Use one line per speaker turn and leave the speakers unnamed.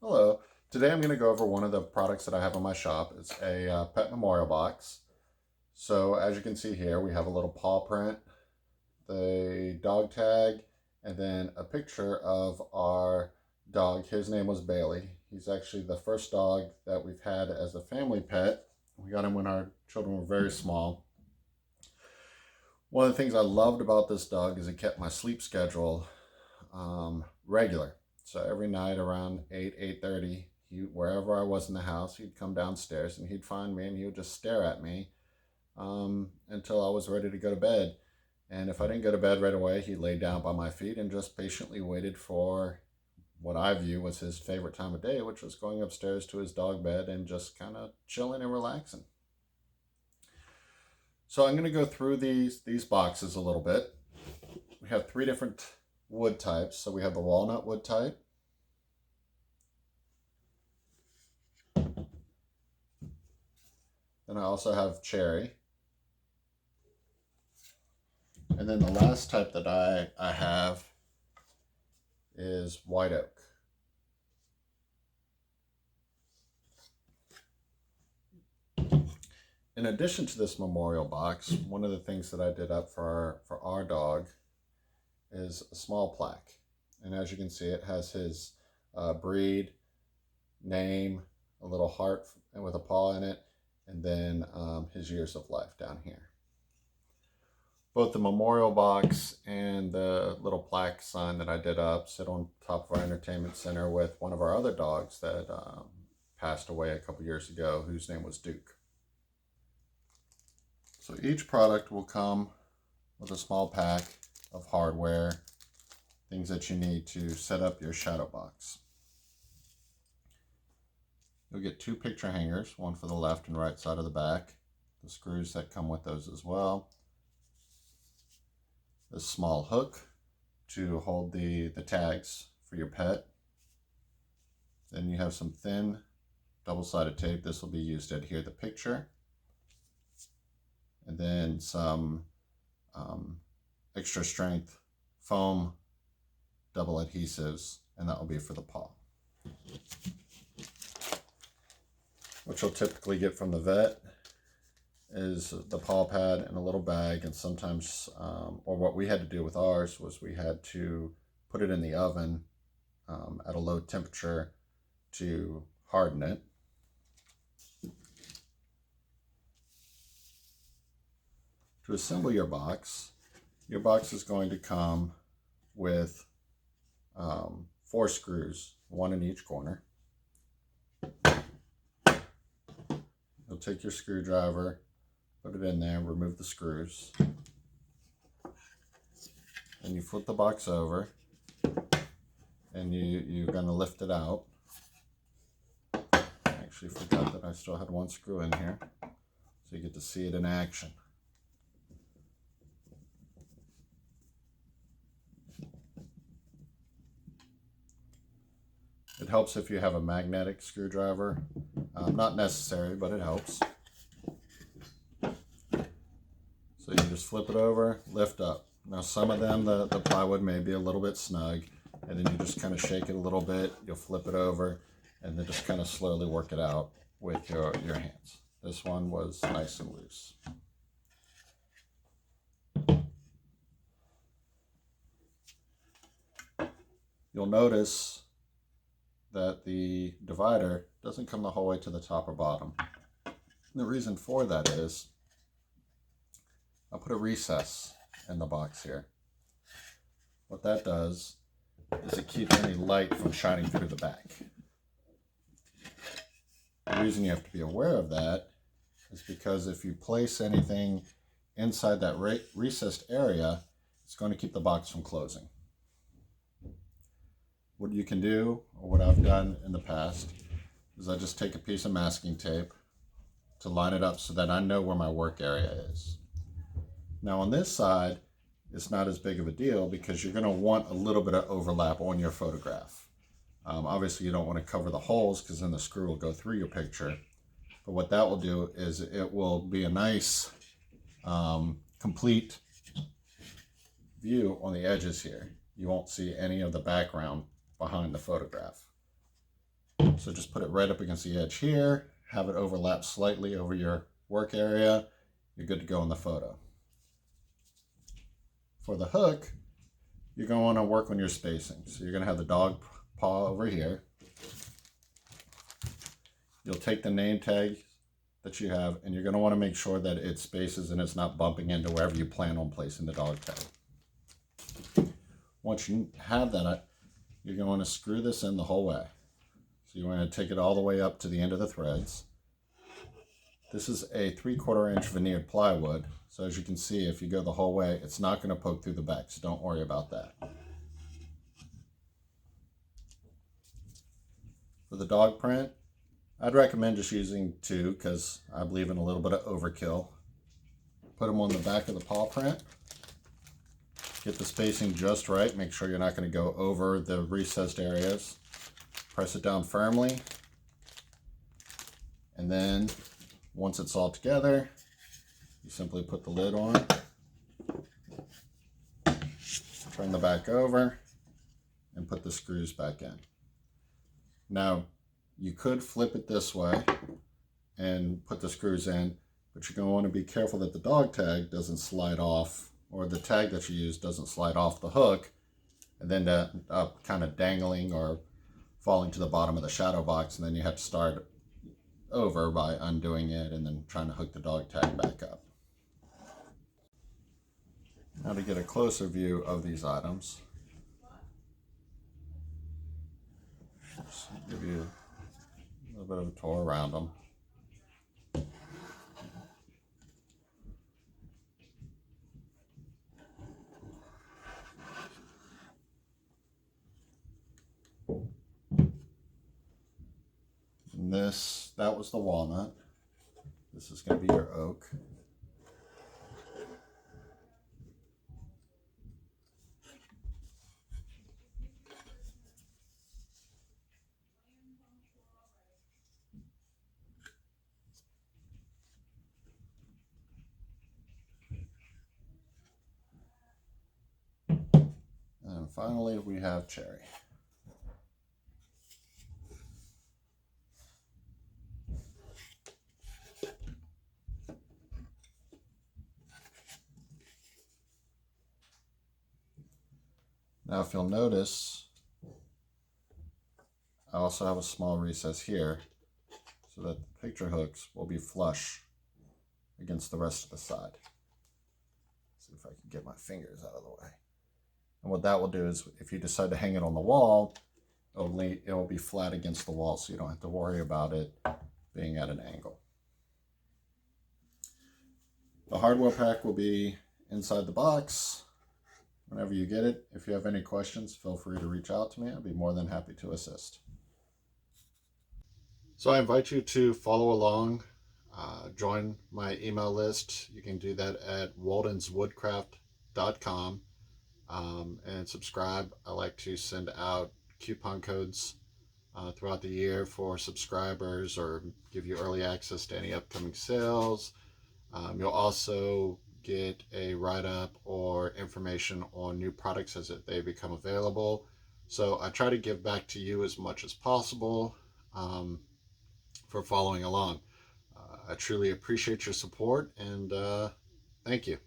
Hello. Today I'm going to go over one of the products that I have in my shop. It's a pet memorial box. So as you can see here, we have a little paw print, the dog tag, and then a picture of our dog. His name was Bailey. He's actually the first dog that we've had as a family pet. We got him when our children were very small. One of the things I loved about this dog is it kept my sleep schedule regular. So every night around 8:30, wherever I was in the house, he'd come downstairs and he'd find me and he would just stare at me until I was ready to go to bed. And if I didn't go to bed right away, he laid down by my feet and just patiently waited for what I view was his favorite time of day, which was going upstairs to his dog bed and just kind of chilling and relaxing. So I'm going to go through these boxes a little bit. We have three different wood types. So we have the walnut wood type, then I also have cherry, and then the last type that I have is white oak. In addition to this memorial box, one of the things that I did up for our dog is a small plaque. And as you can see, it has his breed, name, a little heart with a paw in it, and then his years of life down here. Both the memorial box and the little plaque sign that I did up sit on top of our entertainment center with one of our other dogs that passed away a couple years ago, whose name was Duke. So each product will come with a small pack of hardware, things that you need to set up your shadow box. You'll get two picture hangers, one for the left and right side of the back, the screws that come with those as well, this small hook to hold the tags for your pet. Then you have some thin double-sided tape. This will be used to adhere the picture. And then some extra strength foam double adhesives, and that will be for the paw. What you'll typically get from the vet is the paw pad in a little bag, and sometimes, or what we had to do with ours was we had to put it in the oven at a low temperature to harden it. To assemble your box is going to come with 4 screws, one in each corner. You'll take your screwdriver, put it in there, remove the screws, and you flip the box over, and you're going to lift it out. I actually forgot that I still had one screw in here, so you get to see it in action. It helps if you have a magnetic screwdriver. Not necessary, but it helps. So you just flip it over, lift up. Now some of them, the plywood may be a little bit snug, and then you just kind of shake it a little bit, you'll flip it over, and then just kind of slowly work it out with your hands. This one was nice and loose. You'll notice that the divider doesn't come the whole way to the top or bottom. And the reason for that is I'll put a recess in the box here. What that does is it keeps any light from shining through the back. The reason you have to be aware of that is because if you place anything inside that recessed area, it's going to keep the box from closing. What you can do, or what I've done in the past, is I just take a piece of masking tape to line it up so that I know where my work area is. Now on this side, it's not as big of a deal because you're going to want a little bit of overlap on your photograph. Obviously you don't want to cover the holes because then the screw will go through your picture. But what that will do is it will be a nice complete view on the edges here. You won't see any of the background behind the photograph. So just put it right up against the edge here, have it overlap slightly over your work area. You're good to go in the photo. For the hook, you're going to want to work on your spacing. So you're going to have the dog paw over here. You'll take the name tag that you have, and you're going to want to make sure that it spaces and it's not bumping into wherever you plan on placing the dog tag. Once you have that, you're going to screw this in the whole way. So you want to take it all the way up to the end of the threads. This is a 3/4 inch veneered plywood. So as you can see, if you go the whole way, it's not going to poke through the back, so don't worry about that. For the dog print, I'd recommend just using 2 because I believe in a little bit of overkill. Put them on the back of the paw print. Get the spacing just right. Make sure you're not going to go over the recessed areas. Press it down firmly. And then once it's all together, you simply put the lid on. Turn the back over and put the screws back in. Now, you could flip it this way and put the screws in, but you're going to want to be careful that the dog tag doesn't slide off, or the tag that you use doesn't slide off the hook and then end up kind of dangling or falling to the bottom of the shadow box, and then you have to start over by undoing it and then trying to hook the dog tag back up. Now to get a closer view of these items, just give you a little bit of a tour around them. And that was the walnut. This is going to be your oak. And finally, we have cherry. Now, if you'll notice, I also have a small recess here so that the picture hooks will be flush against the rest of the side. Let's see if I can get my fingers out of the way. And what that will do is, if you decide to hang it on the wall, it will be flat against the wall, so you don't have to worry about it being at an angle. The hardware pack will be inside the box whenever you get it. If you have any questions, feel free to reach out to me. I'd be more than happy to assist. So I invite you to follow along, join my email list. You can do that at waldenswoodcraft.com. And subscribe. I like to send out coupon codes throughout the year for subscribers, or give you early access to any upcoming sales. You'll also get a write-up or information on new products as they become available. So I try to give back to you as much as possible for following along. I truly appreciate your support, and thank you.